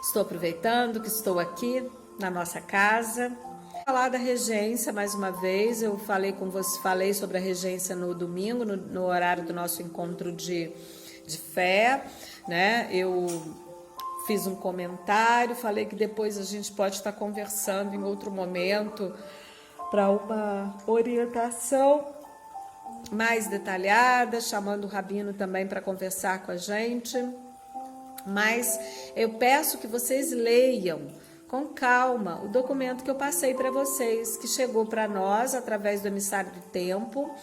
Estou aproveitando que estou aqui na nossa casa. Falar da regência mais uma vez. Eu falei com você, falei sobre a regência no domingo, no horário do nosso encontro de fé, né? Eu fiz um comentário, falei que depois a gente pode estar conversando em outro momento para uma orientação mais detalhada, chamando o Rabino também para conversar com a gente. Mas eu peço que vocês leiam com calma o documento que eu passei para vocês, que chegou para nós através do Emissário do Tempo,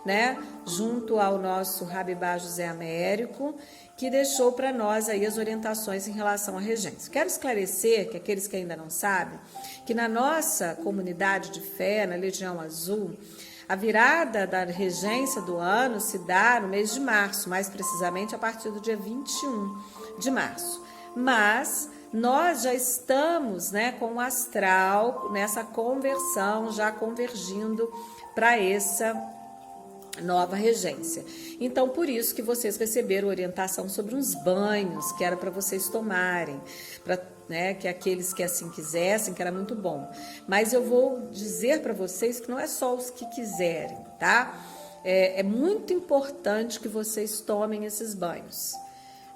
né, junto ao nosso Rabibá José Américo, que deixou para nós aí as orientações em relação à regência. Quero esclarecer, que aqueles que ainda não sabem, que na nossa comunidade de fé, na Legião Azul, a virada da regência do ano se dá no mês de março, mais precisamente a partir do dia 21 de março. Mas nós já estamos, né, com o astral nessa conversão, já convergindo para essa nova regência. Então, por isso que vocês receberam orientação sobre uns banhos que era para vocês tomarem, né, que aqueles que assim quisessem, que era muito bom. Mas eu vou dizer para vocês que não é só os que quiserem, tá? É muito importante que vocês tomem esses banhos,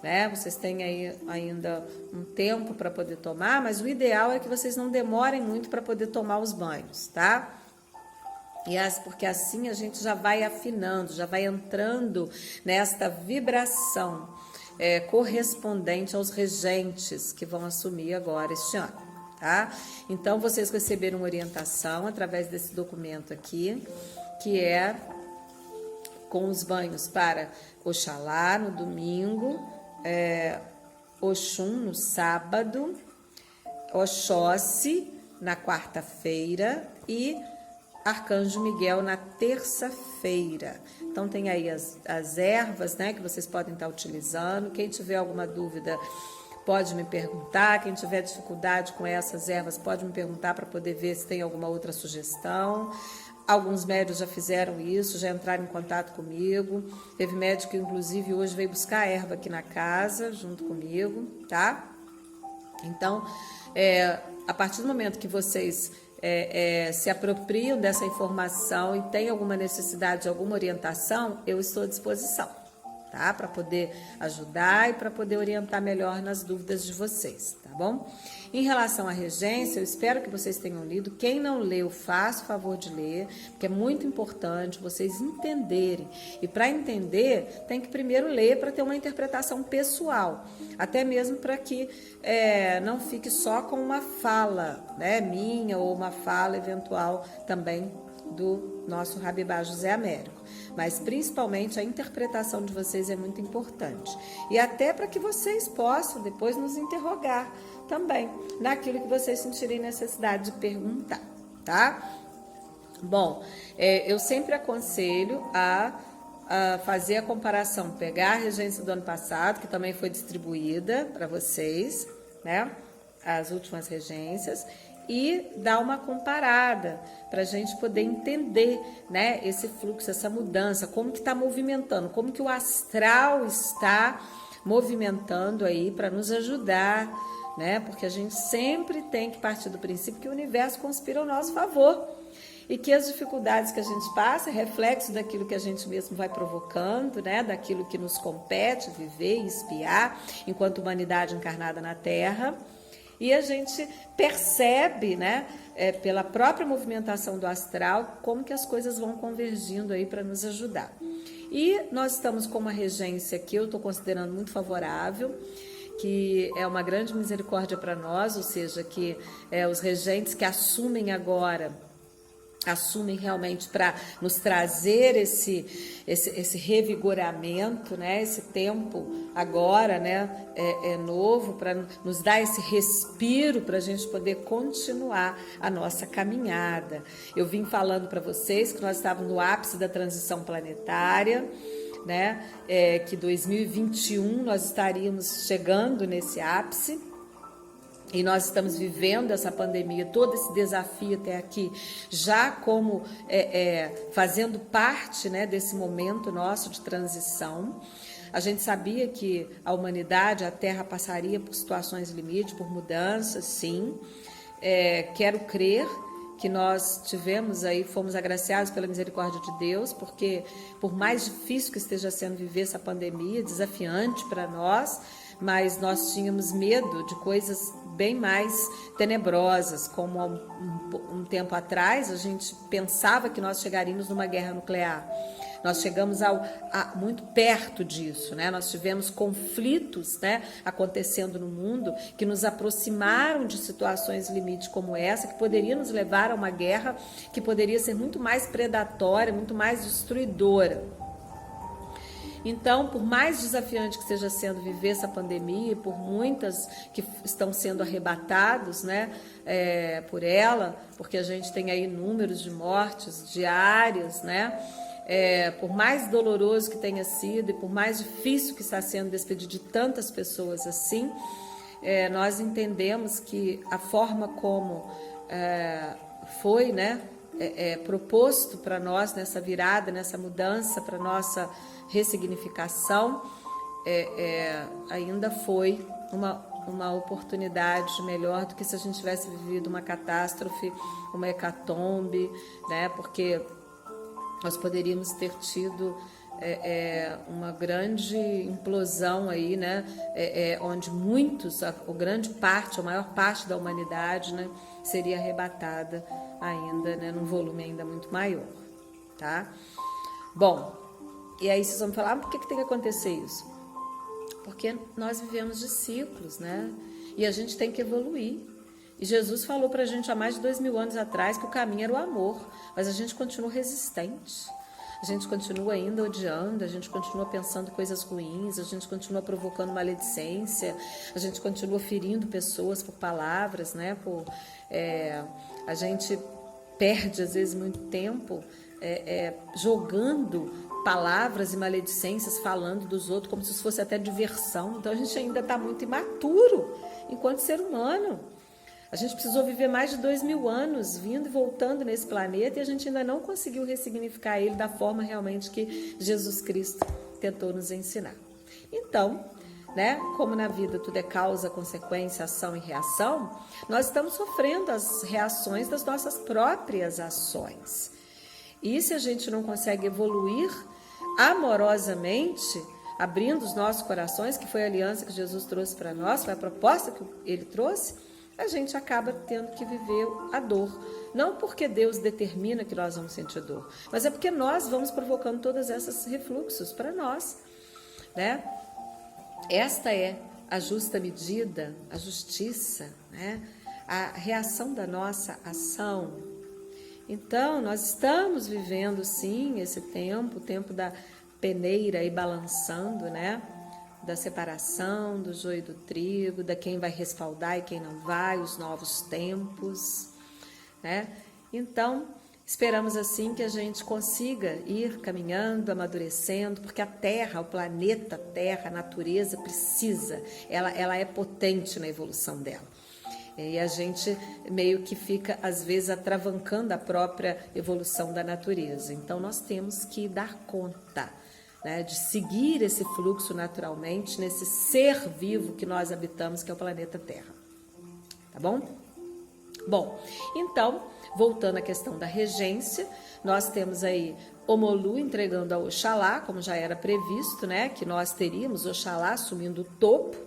né? Vocês têm aí ainda um tempo para poder tomar, mas o ideal é que vocês não demorem muito para poder tomar os banhos, tá? Porque assim a gente já vai afinando, já vai entrando nesta vibração correspondente aos regentes que vão assumir agora este ano, tá? Então, vocês receberam orientação através desse documento aqui, que é com os banhos para Oxalá no domingo, Oxum no sábado, Oxóssi na quarta-feira e Arcanjo Miguel na terça-feira. Então tem aí as ervas, né, que vocês podem estar utilizando. Quem tiver alguma dúvida pode me perguntar. Quem tiver dificuldade com essas ervas pode me perguntar para poder ver se tem alguma outra sugestão. Alguns médios já fizeram isso, já entraram em contato comigo. Teve médico que inclusive hoje veio buscar a erva aqui na casa junto comigo, tá? Então, a partir do momento que vocês se apropriam dessa informação e tem alguma necessidade de alguma orientação, eu estou à disposição, tá? Para poder ajudar e para poder orientar melhor nas dúvidas de vocês, tá bom? Em relação à regência, eu espero que vocês tenham lido. Quem não leu, faça o favor de ler, porque é muito importante vocês entenderem. E para entender, tem que primeiro ler para ter uma interpretação pessoal, até mesmo para que não fique só com uma fala, né, minha ou uma fala eventual também do nosso Rabibá José Américo. Mas principalmente a interpretação de vocês é muito importante. E até para que vocês possam depois nos interrogar também naquilo que vocês sentirem necessidade de perguntar, tá? Bom, eu sempre aconselho a fazer a comparação, pegar a regência do ano passado, que também foi distribuída para vocês, né? As últimas regências, e dar uma comparada para a gente poder entender, né, esse fluxo, essa mudança, como que está movimentando, como que o astral está movimentando aí para nos ajudar, né? Porque a gente sempre tem que partir do princípio que o universo conspira ao nosso favor e que as dificuldades que a gente passa é reflexo daquilo que a gente mesmo vai provocando, né? Daquilo que nos compete viver e espiar enquanto humanidade encarnada na Terra. E a gente percebe, né, pela própria movimentação do astral, como que as coisas vão convergindo aí para nos ajudar. E nós estamos com uma regência que eu estou considerando muito favorável, que é uma grande misericórdia para nós, ou seja, que os regentes que assumem agora, assumem realmente para nos trazer esse revigoramento, né? Esse tempo agora, né? É novo, para nos dar esse respiro para a gente poder continuar a nossa caminhada. Eu vim falando para vocês que nós estávamos no ápice da transição planetária, né? Que 2021 nós estaríamos chegando nesse ápice. E nós estamos vivendo essa pandemia, todo esse desafio até aqui, já como fazendo parte, né, desse momento nosso de transição. A gente sabia que a humanidade, a Terra passaria por situações limite, por mudanças, sim. Quero crer que nós tivemos aí, fomos agraciados pela misericórdia de Deus, porque por mais difícil que esteja sendo viver essa pandemia, desafiante para nós, mas nós tínhamos medo de coisas bem mais tenebrosas, como há um tempo atrás a gente pensava que nós chegaríamos numa guerra nuclear. Nós chegamos muito perto disso, né? Nós tivemos conflitos, né, acontecendo no mundo que nos aproximaram de situações limite como essa, que poderia nos levar a uma guerra que poderia ser muito mais predatória, muito mais destruidora. Então, por mais desafiante que esteja sendo viver essa pandemia, por muitas que estão sendo arrebatados, né, por ela, porque a gente tem aí números de mortes diárias, né, por mais doloroso que tenha sido e por mais difícil que está sendo despedir de tantas pessoas assim, nós entendemos que a forma como foi, né, proposto para nós nessa virada, nessa mudança, para nossa ressignificação, ainda foi uma oportunidade melhor do que se a gente tivesse vivido uma catástrofe, uma hecatombe, né? Porque nós poderíamos ter tido uma grande implosão aí, né? Onde a maior parte da humanidade, né, seria arrebatada ainda, né, num volume ainda muito maior, tá? Bom, e aí vocês vão me falar, por que tem que acontecer isso? Porque nós vivemos de ciclos, né? E a gente tem que evoluir. E Jesus falou pra gente há mais de 2000 anos atrás que o caminho era o amor, mas a gente continua resistente. A gente continua ainda odiando, a gente continua pensando coisas ruins, a gente continua provocando maledicência, a gente continua ferindo pessoas por palavras, né? A gente perde, às vezes, muito tempo jogando palavras e maledicências, falando dos outros como se isso fosse até diversão. Então, a gente ainda está muito imaturo enquanto ser humano. A gente precisou viver mais de 2000 anos vindo e voltando nesse planeta e a gente ainda não conseguiu ressignificar ele da forma realmente que Jesus Cristo tentou nos ensinar. Então, né, como na vida tudo é causa, consequência, ação e reação, nós estamos sofrendo as reações das nossas próprias ações. E se a gente não consegue evoluir amorosamente, abrindo os nossos corações, que foi a aliança que Jesus trouxe para nós, foi a proposta que ele trouxe, a gente acaba tendo que viver a dor. Não porque Deus determina que nós vamos sentir dor, mas é porque nós vamos provocando todos esses refluxos para nós, né? Esta é a justa medida, a justiça, né? A reação da nossa ação. Então, nós estamos vivendo, sim, esse tempo, o tempo da peneira e balançando, né? Da separação do joio e do trigo, da quem vai respaldar e quem não vai, os novos tempos, né? Então, esperamos assim que a gente consiga ir caminhando, amadurecendo, porque a Terra, o planeta Terra, a natureza precisa, ela é potente na evolução dela. E a gente meio que fica, às vezes, atravancando a própria evolução da natureza. Então, nós temos que dar conta, né, de seguir esse fluxo naturalmente, nesse ser vivo que nós habitamos, que é o planeta Terra. Tá bom? Bom, então, voltando à questão da regência, nós temos aí Omolu entregando a Oxalá, como já era previsto, né, que nós teríamos Oxalá assumindo o topo,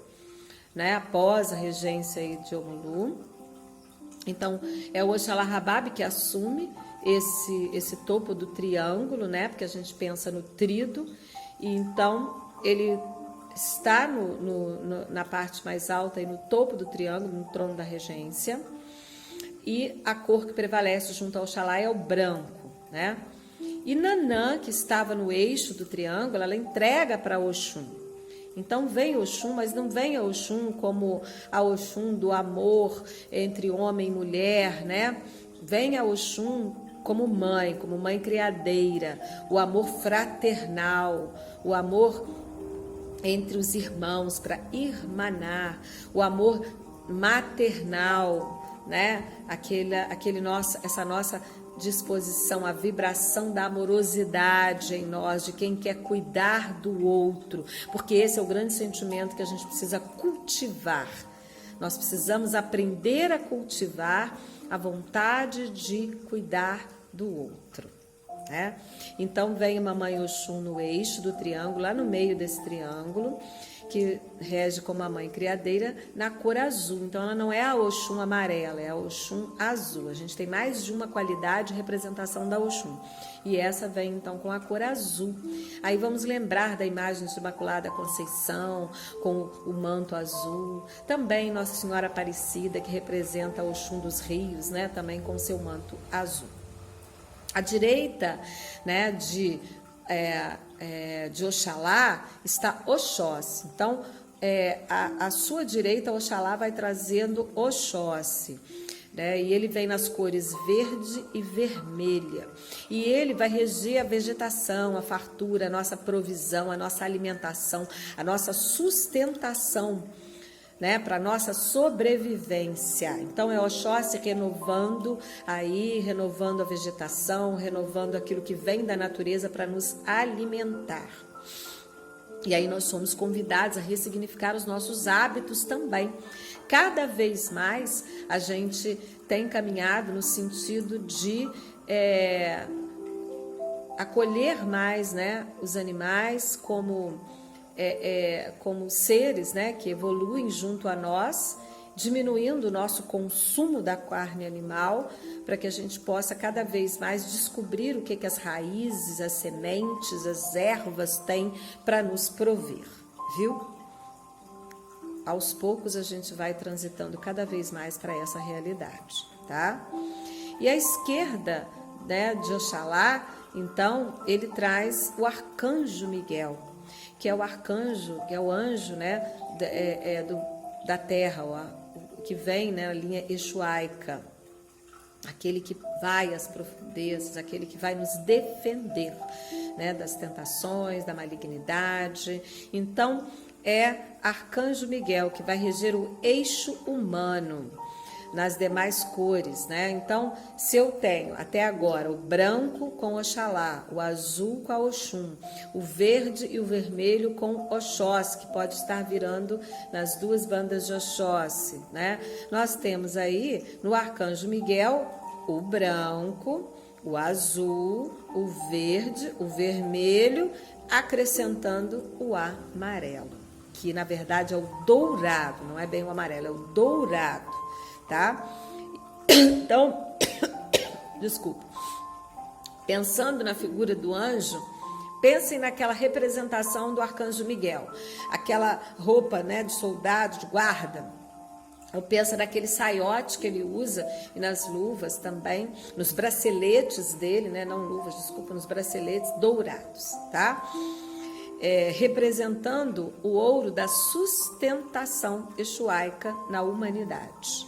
né, após a regência aí de Omolu. Então, é o Oxalá Rabab que assume esse topo do triângulo, né, porque a gente pensa no trído, e então ele está na parte mais alta, e no topo do triângulo, no trono da regência, e a cor que prevalece junto ao Oxalá é o branco, né? E Nanã, que estava no eixo do triângulo, ela entrega para Oxum. Então vem Oxum, mas não vem a Oxum como a Oxum do amor entre homem e mulher, né? Vem a Oxum como mãe criadeira, o amor fraternal, o amor entre os irmãos para irmanar, o amor maternal, né? Essa nossa disposição, a vibração da amorosidade em nós, de quem quer cuidar do outro, porque esse é o grande sentimento que a gente precisa cultivar. Nós precisamos aprender a cultivar a vontade de cuidar do outro, né? Então vem Mamãe Oxum no eixo do triângulo, lá no meio desse triângulo, que rege como a mãe criadeira, na cor azul. Então ela não é a Oxum amarela, é a Oxum azul. A gente tem mais de uma qualidade de representação da Oxum. E essa vem então com a cor azul. Aí vamos lembrar da imagem de Imaculada Conceição, com o manto azul. Também Nossa Senhora Aparecida, que representa a Oxum dos rios, né? Também com seu manto azul. À direita, né, de Oxalá está Oxóssi. Então, a sua direita, Oxalá vai trazendo Oxóssi, né? E ele vem nas cores verde e vermelha. E ele vai reger a vegetação, a fartura, a nossa provisão, a nossa alimentação, a nossa sustentação, né, para nossa sobrevivência. Então é Oxóssi renovando a vegetação, renovando aquilo que vem da natureza para nos alimentar. E aí nós somos convidados a ressignificar os nossos hábitos também. Cada vez mais a gente tem caminhado no sentido de acolher mais, né, os animais como seres, né, que evoluem junto a nós, diminuindo o nosso consumo da carne animal, para que a gente possa cada vez mais descobrir o que as raízes, as sementes, as ervas têm para nos prover, viu? Aos poucos a gente vai transitando cada vez mais para essa realidade, tá? E à esquerda, né, de Oxalá, então, ele traz o Arcanjo Miguel, que é o arcanjo, que é o anjo, né, da terra, que vem, né, a linha exuaica, aquele que vai às profundezas, aquele que vai nos defender, né, das tentações, da malignidade. Então, é Arcanjo Miguel, que vai reger o eixo humano nas demais cores, né? Então, se eu tenho até agora o branco com Oxalá, o azul com a Oxum, o verde e o vermelho com Oxóssi, que pode estar virando nas duas bandas de Oxóssi, né? Nós temos aí no Arcanjo Miguel o branco, o azul, o verde, o vermelho, acrescentando o amarelo, que na verdade é o dourado, não é bem o amarelo, é o dourado. Tá? Então, desculpa. Pensando na figura do anjo, pensem naquela representação do Arcanjo Miguel, aquela roupa, né, de soldado, de guarda. Eu penso naquele saiote que ele usa e nas luvas também, nos braceletes dele, né, não luvas, desculpa, nos braceletes dourados, tá? Representando o ouro da sustentação exuaica na humanidade.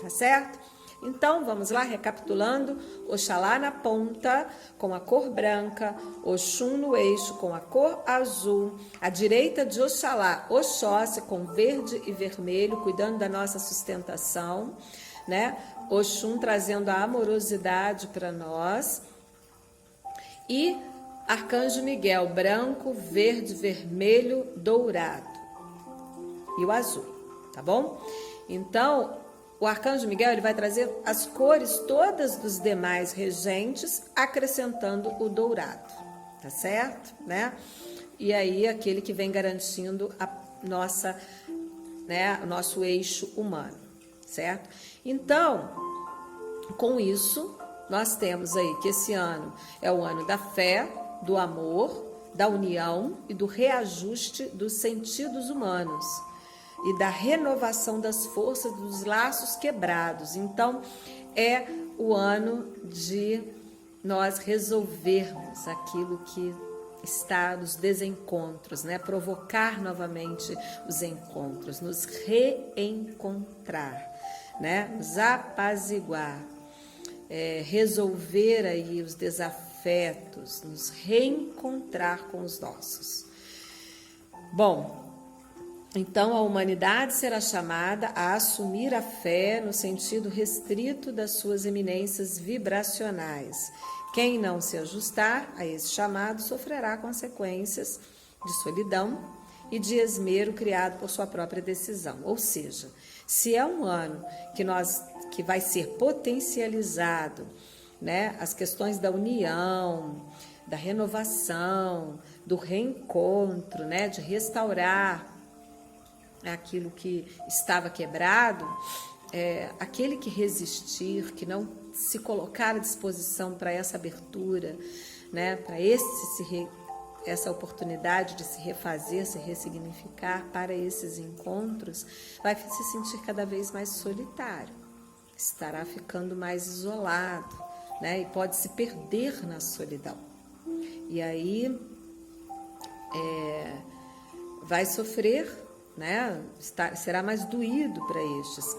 Tá certo? Então, vamos lá, recapitulando. Oxalá na ponta, com a cor branca. Oxum no eixo, com a cor azul. À direita de Oxalá, Oxóssi, com verde e vermelho, cuidando da nossa sustentação, né? Oxum trazendo a amorosidade para nós. E Arcanjo Miguel, branco, verde, vermelho, dourado. E o azul, tá bom? Então, o Arcanjo Miguel ele vai trazer as cores todas dos demais regentes, acrescentando o dourado, tá certo? Né? E aí aquele que vem garantindo a nossa, né, o nosso eixo humano, certo? Então, com isso, nós temos aí que esse ano é o ano da fé, do amor, da união e do reajuste dos sentidos humanos e da renovação das forças dos laços quebrados. Então, é o ano de nós resolvermos aquilo que está nos desencontros, né? Provocar novamente os encontros, nos reencontrar, né? Nos apaziguar, resolver aí os desafetos, nos reencontrar com os nossos. Bom, Então, a humanidade será chamada a assumir a fé no sentido restrito das suas eminências vibracionais. Quem não se ajustar a esse chamado sofrerá consequências de solidão e de esmero criado por sua própria decisão. Ou seja, se é um ano que vai ser potencializado, né, as questões da união, da renovação, do reencontro, né, de restaurar aquilo que estava quebrado, aquele que resistir, que não se colocar à disposição para essa abertura, né, para essa oportunidade de se refazer, se ressignificar para esses encontros, vai se sentir cada vez mais solitário, estará ficando mais isolado, né, e pode se perder na solidão. E aí vai sofrer, né? Será mais doído para estes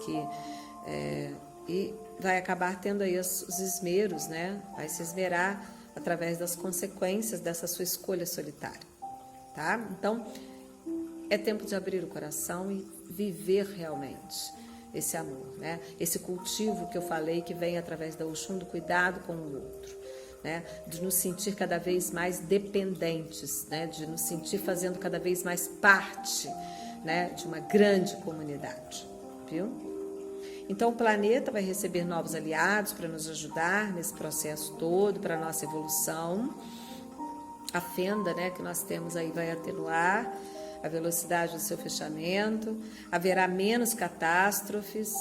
e vai acabar tendo aí os esmeros, né? Vai se esmerar através das consequências dessa sua escolha solitária, tá? Então, é tempo de abrir o coração e viver realmente esse amor, né? Esse cultivo que eu falei que vem através da Oxum, do cuidado com o outro, né? De nos sentir cada vez mais dependentes, né? De nos sentir fazendo cada vez mais parte, né, de uma grande comunidade, viu? Então o planeta vai receber novos aliados para nos ajudar nesse processo todo, para a nossa evolução. A fenda, né, que nós temos aí vai atenuar a velocidade do seu fechamento, haverá menos catástrofes,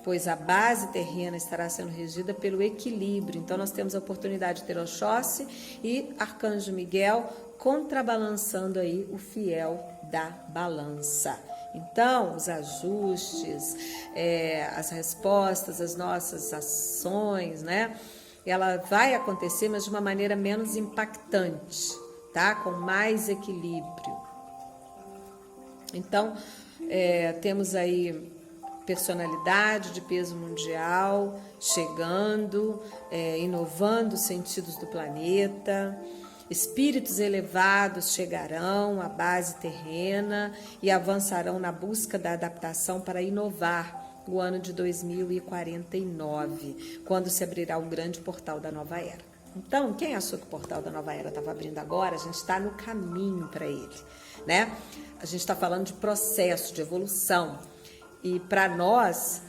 pois a base terrena estará sendo regida pelo equilíbrio. Então nós temos a oportunidade de ter Oxóssi e Arcanjo Miguel contrabalançando aí o fiel da balança. Então, os ajustes, as respostas, as nossas ações, né? Ela vai acontecer, mas de uma maneira menos impactante, tá? Com mais equilíbrio. Então, temos aí personalidade de peso mundial chegando, inovando os sentidos do planeta. Espíritos elevados chegarão à base terrena e avançarão na busca da adaptação para inovar o ano de 2049, quando se abrirá o grande portal da nova era. Então, quem achou que o portal da nova era estava abrindo agora, a gente está no caminho para ele, né? A gente está falando de processo, de evolução. E para nós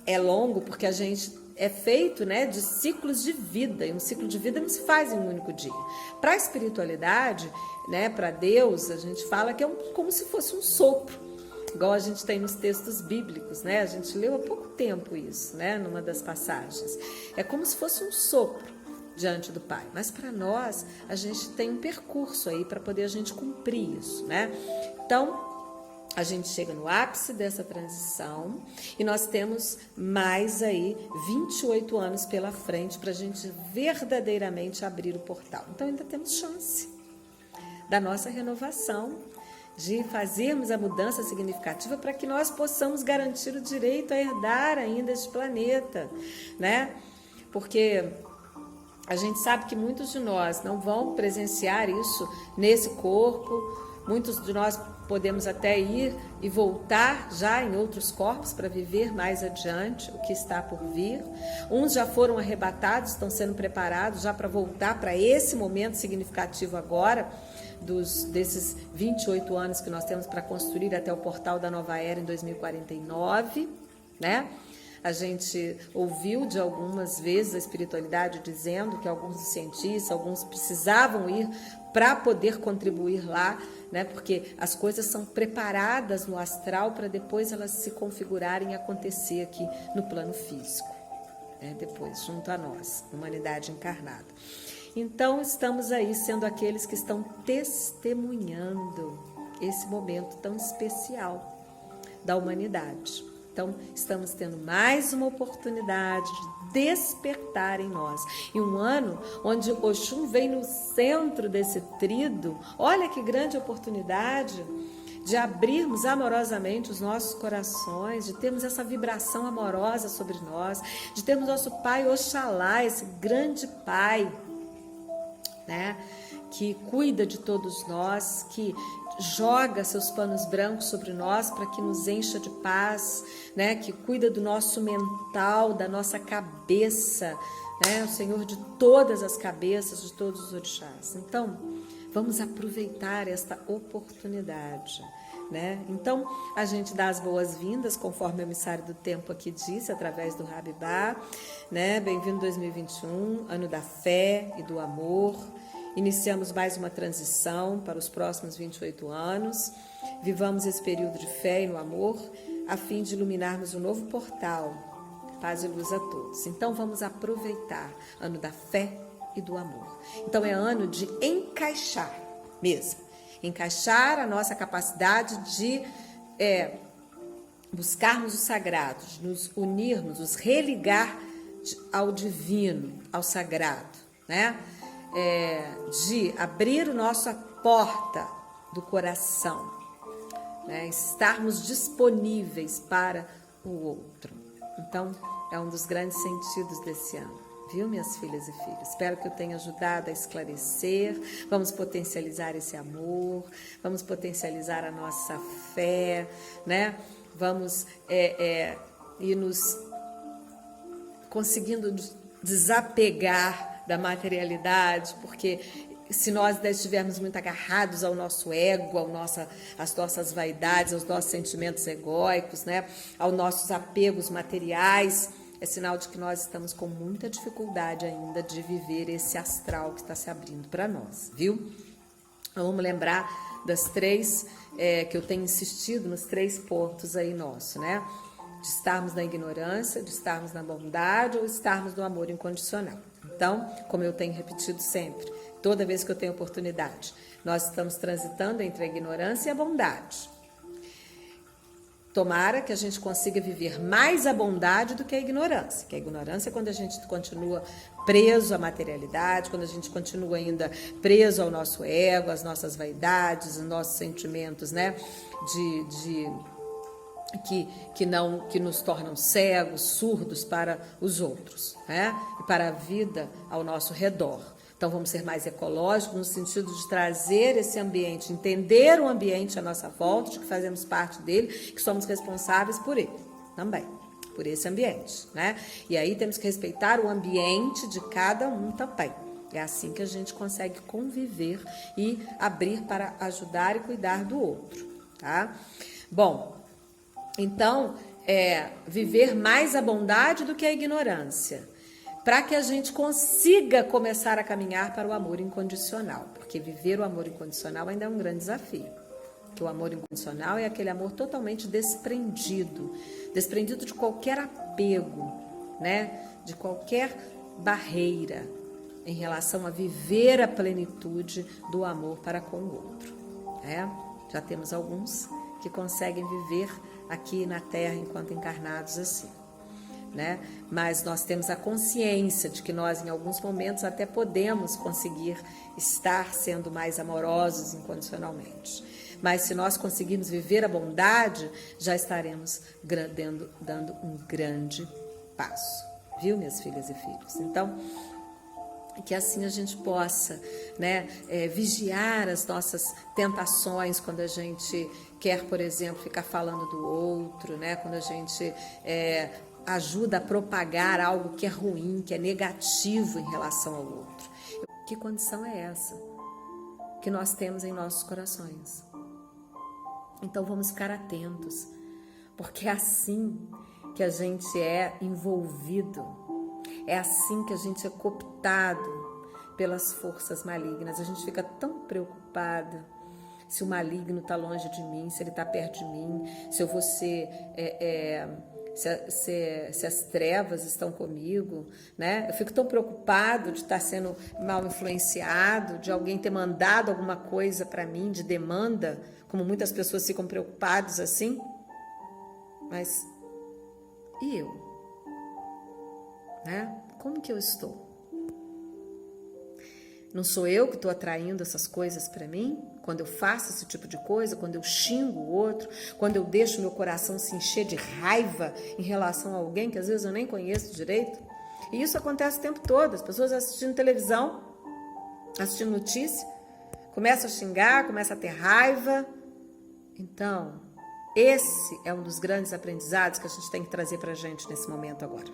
é longo porque a gente é feito, né, de ciclos de vida, e um ciclo de vida não se faz em um único dia. Para a espiritualidade, né, para Deus, a gente fala que é como se fosse um sopro, igual a gente tem nos textos bíblicos, né? A gente leu há pouco tempo isso, né, numa das passagens. É como se fosse um sopro diante do Pai, mas para nós a gente tem um percurso aí para poder a gente cumprir isso, né? Então a gente chega no ápice dessa transição e nós temos mais aí 28 anos pela frente para a gente verdadeiramente abrir o portal. Então ainda temos chance da nossa renovação, de fazermos a mudança significativa para que nós possamos garantir o direito a herdar ainda este planeta, né? Porque a gente sabe que muitos de nós não vão presenciar isso nesse corpo, muitos de nós podemos até ir e voltar já em outros corpos para viver mais adiante o que está por vir. Uns já foram arrebatados, estão sendo preparados já para voltar para esse momento significativo agora, desses 28 anos que nós temos para construir até o portal da nova era em 2049, né? A gente ouviu de algumas vezes a espiritualidade dizendo que alguns cientistas, alguns precisavam ir para poder contribuir lá, né? Porque as coisas são preparadas no astral para depois elas se configurarem e acontecer aqui no plano físico, né? Depois, junto a nós, humanidade encarnada. Então, estamos aí sendo aqueles que estão testemunhando esse momento tão especial da humanidade. Então, estamos tendo mais uma oportunidade de despertar em nós. E um ano onde Oxum vem no centro desse tríduo, olha que grande oportunidade de abrirmos amorosamente os nossos corações, de termos essa vibração amorosa sobre nós, de termos nosso Pai Oxalá, esse grande Pai, né? Que cuida de todos nós, que joga seus panos brancos sobre nós para que nos encha de paz, né? Que cuida do nosso mental, da nossa cabeça, né? O Senhor de todas as cabeças, de todos os orixás. Então, vamos aproveitar esta oportunidade, né? Então, a gente dá as boas-vindas, conforme o emissário do tempo aqui disse, através do Rabibá, né? Bem-vindo 2021, ano da fé e do amor. Iniciamos mais uma transição para os próximos 28 anos. Vivamos esse período de fé e no amor, a fim de iluminarmos um novo portal, paz e luz a todos. Então, vamos aproveitar ano da fé e do amor. Então, é ano de encaixar mesmo. Encaixar a nossa capacidade de buscarmos o sagrado, de nos unirmos, nos religar ao divino, ao sagrado, né? De abrir a nossa porta do coração, né? Estarmos disponíveis para o outro. Então, é um dos grandes sentidos desse ano, viu, minhas filhas e filhos? Espero que eu tenha ajudado a esclarecer. Vamos potencializar esse amor, vamos potencializar a nossa fé, né? Vamos ir nos conseguindo desapegar da materialidade, porque se nós estivermos muito agarrados ao nosso ego, às nossas vaidades, aos nossos sentimentos egóicos, né, aos nossos apegos materiais, é sinal de que nós estamos com muita dificuldade ainda de viver esse astral que está se abrindo para nós, viu? Vamos lembrar das três, que eu tenho insistido nos 3 pontos aí nossos, né? De estarmos na ignorância, de estarmos na bondade ou estarmos no amor incondicional. Então, como eu tenho repetido sempre, toda vez que eu tenho oportunidade, nós estamos transitando entre a ignorância e a bondade. Tomara que a gente consiga viver mais a bondade do que a ignorância. Que a ignorância é quando a gente continua preso à materialidade, quando a gente continua ainda preso ao nosso ego, às nossas vaidades, aos nossos sentimentos, né? Que nos tornam cegos, surdos para os outros, né? E para a vida ao nosso redor. Então, vamos ser mais ecológicos no sentido de trazer esse ambiente, entender o ambiente à nossa volta, de que fazemos parte dele, que somos responsáveis por ele também, por esse ambiente, né? E aí temos que respeitar o ambiente de cada um também. É assim que a gente consegue conviver e abrir para ajudar e cuidar do outro, tá? Bom, então, viver mais a bondade do que a ignorância, para que a gente consiga começar a caminhar para o amor incondicional, porque viver o amor incondicional ainda é um grande desafio, porque o amor incondicional é aquele amor totalmente desprendido de qualquer apego, né? De qualquer barreira em relação a viver a plenitude do amor para com o outro, né? Já temos alguns que conseguem viver aqui na Terra enquanto encarnados assim, né? Mas nós temos a consciência de que nós em alguns momentos até podemos conseguir estar sendo mais amorosos incondicionalmente, mas se nós conseguirmos viver a bondade, já estaremos dando um grande passo, viu, minhas filhas e filhos? Então, que assim a gente possa, né, vigiar as nossas tentações quando a gente quer, por exemplo, ficar falando do outro, né, quando a gente ajuda a propagar algo que é ruim, que é negativo em relação ao outro. Que condição é essa que nós temos em nossos corações? Então vamos ficar atentos, porque é assim que a gente é envolvido, é assim que a gente é cooptado pelas forças malignas. A gente fica tão preocupada se o maligno está longe de mim, se ele está perto de mim, se eu vou ser, se as trevas estão comigo, né? Eu fico tão preocupado de estar sendo mal influenciado, de alguém ter mandado alguma coisa para mim, de demanda, como muitas pessoas ficam preocupadas assim. Mas e eu? Né? Como que eu estou? Não sou eu que estou atraindo essas coisas para mim? Quando eu faço esse tipo de coisa, quando eu xingo o outro, quando eu deixo meu coração se encher de raiva em relação a alguém que às vezes eu nem conheço direito? E isso acontece o tempo todo, as pessoas assistindo televisão, assistindo notícia, começa a xingar, começa a ter raiva. Então, esse é um dos grandes aprendizados que a gente tem que trazer para a gente nesse momento agora,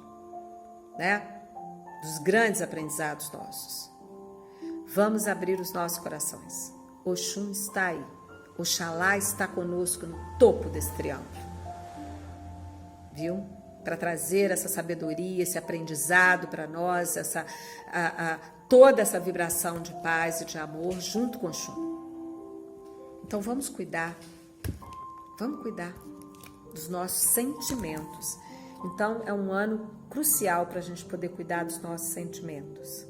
né? Dos grandes aprendizados nossos. Vamos abrir os nossos corações. Oxum está aí. Oxalá está conosco no topo desse triângulo. Viu? Para trazer essa sabedoria, esse aprendizado para nós, toda essa vibração de paz e de amor junto com Oxum. Então vamos cuidar dos nossos sentimentos. Então é um ano crucial para a gente poder cuidar dos nossos sentimentos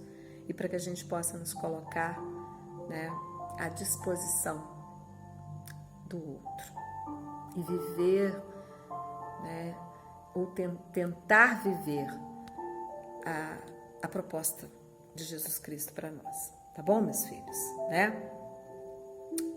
e para que a gente possa nos colocar, né, à disposição do outro e viver, né, ou tentar viver a proposta de Jesus Cristo para nós, tá bom, meus filhos, né?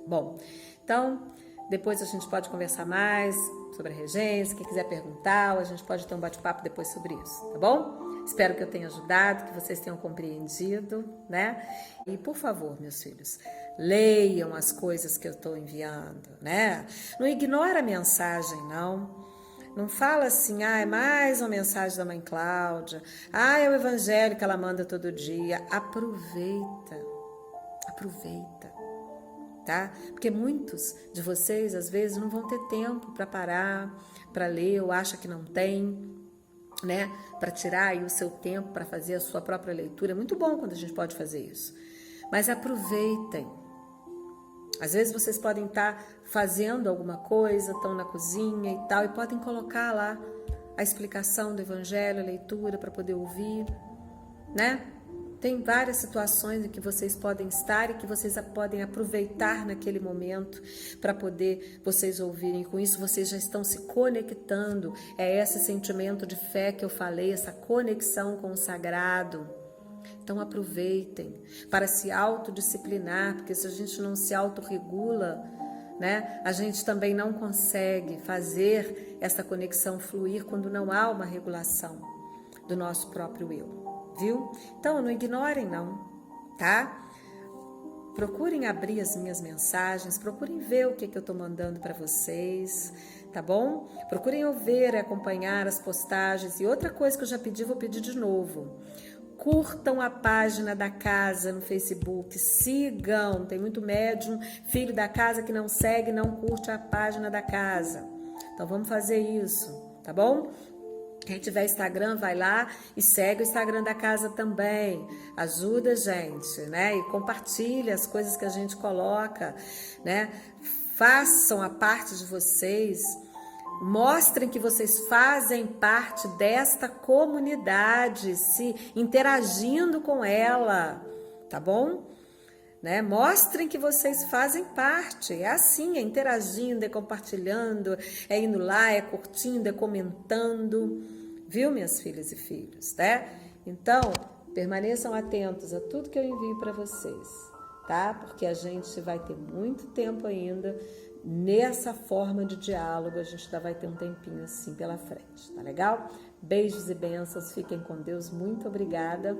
Bom, então depois a gente pode conversar mais sobre a regência, quem quiser perguntar, a gente pode ter um bate-papo depois sobre isso, tá bom? Espero que eu tenha ajudado, que vocês tenham compreendido, né? E, por favor, meus filhos, leiam as coisas que eu estou enviando, né? Não ignora a mensagem, não. Não fala assim, é mais uma mensagem da mãe Cláudia, é o evangelho que ela manda todo dia. Aproveita, tá? Porque muitos de vocês, às vezes, não vão ter tempo para parar, para ler, ou acha que não tem, né? Para tirar aí o seu tempo para fazer a sua própria leitura. É muito bom quando a gente pode fazer isso. Mas aproveitem. Às vezes vocês podem estar fazendo alguma coisa, estão na cozinha e tal, e podem colocar lá a explicação do evangelho, a leitura para poder ouvir, né? Tem várias situações em que vocês podem estar e que vocês podem aproveitar naquele momento para poder vocês ouvirem. Com isso, vocês já estão se conectando. É esse sentimento de fé que eu falei, essa conexão com o sagrado. Então, aproveitem para se autodisciplinar, porque se a gente não se autorregula, né, a gente também não consegue fazer essa conexão fluir quando não há uma regulação do nosso próprio eu. Viu? Então, não ignorem não, tá? Procurem abrir as minhas mensagens, procurem ver o que eu estou mandando para vocês, tá bom? Procurem ouvir e acompanhar as postagens. E outra coisa que eu já pedi, vou pedir de novo. Curtam a página da casa no Facebook, sigam, tem muito médium, filho da casa que não segue, não curte a página da casa. Então, vamos fazer isso, tá bom? Quem tiver Instagram, vai lá e segue o Instagram da casa também. Ajuda a gente, né? E compartilha as coisas que a gente coloca, né? Façam a parte de vocês. Mostrem que vocês fazem parte desta comunidade, se interagindo com ela, tá bom? Né? Mostrem que vocês fazem parte, é assim, é interagindo, é compartilhando, é indo lá, é curtindo, é comentando, viu, minhas filhas e filhos, né? Então, permaneçam atentos a tudo que eu envio para vocês, tá? Porque a gente vai ter muito tempo ainda nessa forma de diálogo, a gente ainda vai ter um tempinho assim pela frente, tá legal? Beijos e bênçãos, fiquem com Deus, muito obrigada.